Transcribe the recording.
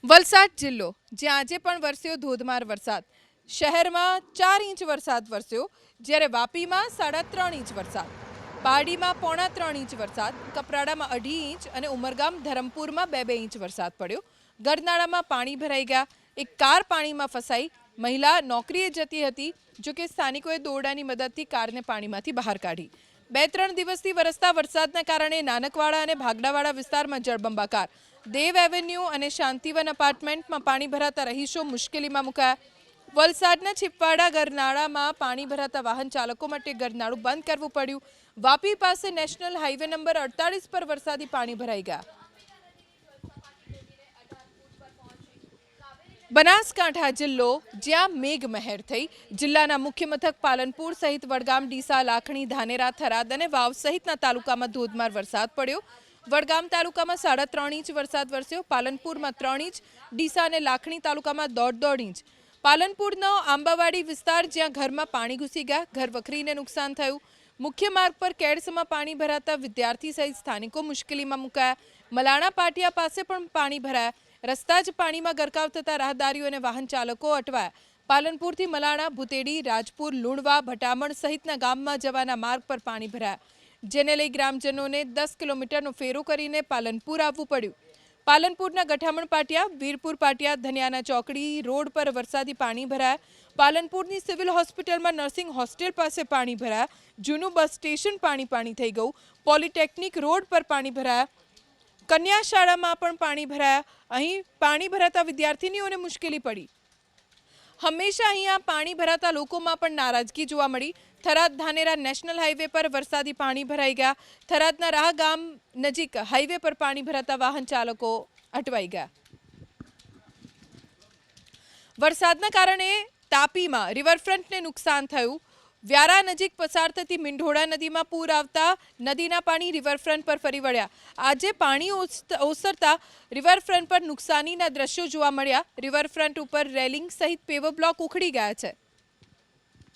વલસાડ જિલ્લો જ્યાં આજે પણ વરસ્યો ધોધમાર વરસાદ. શહેરમાં 4 ઇંચ વરસાદ વરસ્યો, જ્યારે વાપીમાં 3.5 ઇંચ વરસાદ, પારડીમાં 3.25 ઇંચ વરસાદ, કપરાડામાં 2.5 ઇંચ અને ઉમરગામ ધરમપુરમાં 2 ઇંચ વરસાદ પડ્યો. ગરનાળામાં પાણી ભરાઈ ગયા. એક કાર પાણીમાં ફસાઈ. મહિલા નોકરીએ જતી હતી, જોકે સ્થાનિકોએ દોરડાની મદદથી કારને પાણીમાંથી બહાર કાઢી. 2-3 દિવસથી વરસતા વરસાદના કારણે નાનકવાડા અને ભાગડાવાડા વિસ્તારમાં જળબંબાકાર. દેવ એવન્યુ અને શાંતિવન અપાર્ટમેન્ટમાં પાણી ભરાતા રહીશો મુશ્કેલીમાં મુકાયા. વલસાડના છીપવાડા ગરનાળામાં પાણી ભરાતા વાહન ચાલકો માટે ગરનાળું બંધ કરવું પડ્યું. વાપી પાસે નેશનલ હાઈવે નંબર 48 પર વરસાદી પાણી ભરાઈ ગયા. બનાસકાંઠા જિલ્લો જ્યાં મેઘમહેર થઈ. જિલ્લાના મુખ્ય મથક પાલનપુર સહિત વડગામ, ડીસા, લાખણી, ધાનેરા, થરાદ અને વાવ સહિતના તાલુકામાં ધોધમાર વરસાદ પડ્યો. વડગામ તાલુકામાં 3.5 ઇંચ વરસાદ વરસ્યો. પાલનપુરમાં 3 ઇંચ, ડીસા અને લાખણી તાલુકામાં 1.5 ઇંચ. પાલનપુરનો આંબાવાડી વિસ્તાર જ્યાં ઘરમાં પાણી ઘૂસી ગયા, ઘર વખરીને નુકસાન થયું. મુખ્ય માર્ગ પર કેડસમાં પાણી ભરાતા વિદ્યાર્થી સહિત સ્થાનિકો મુશ્કેલીમાં મુકાયા. મલાણા પાટિયા પાસે પણ પાણી ભરાયા. રસ્તા જ પાણીમાં ગરકાવ થતા રાહદારીઓ અને વાહન ચાલકો અટવાયા. પાલનપુરથી મલાણા, ભુતેડી, રાજપુર, લુણવા, ભટામણ સહિતના ગામમાં જવાના માર્ગ પર પાણી ભરાયા, જેને લઈ ગ્રામજનોને 10 કિલોમીટરનો ફેરો કરીને પાલનપુર આવવું પડ્યું. પાલનપુરના ગઠામણ પાટિયા, વીરપુર પાટિયા, ધનિયાના ચોકડી રોડ પર વરસાદી પાણી ભરાયા. પાલનપુરની સિવિલ હોસ્પિટલમાં નર્સિંગ હોસ્ટેલ પાસે પાણી ભરાયા. જૂનું બસ સ્ટેશન પાણી થઈ ગયું. પોલિટેકનિક રોડ પર પાણી ભરાયા. કન્યા શાળામાં પણ પાણી ભરાયા. અહીં પાણી ભરાતા વિદ્યાર્થીનીઓને મુશ્કેલી પડી. હંમેશા અહીંયા પાણી ભરાતા લોકોમાં પણ નારાજગી જોવા મળી. થરાદ ધાનેરા નેશનલ હાઈવે પર વરસાદી પાણી ભરાઈ ગયા. થરાદના રાહ ગામ નજીક હાઈવે પર પાણી ભરાતા વાહન ચાલકો અટવાઈ ગયા. વરસાદના કારણે તાપીમાં રિવરફ્રન્ટને નુકસાન થયું. વ્યારા નજીક પસાર થતી મીંઢોળા નદીમાં પૂર આવતા નદીના પાણી રિવરફ્રન્ટ પર ફરી વળ્યા. આજે પાણી ઓસરતા રિવરફ્રન્ટ પર નુકસાનીના દ્રશ્યો જોવા મળ્યા. રિવરફ્રન્ટ ઉપર રેલિંગ સહિત પેવર બ્લોક ઉખડી ગયા છે.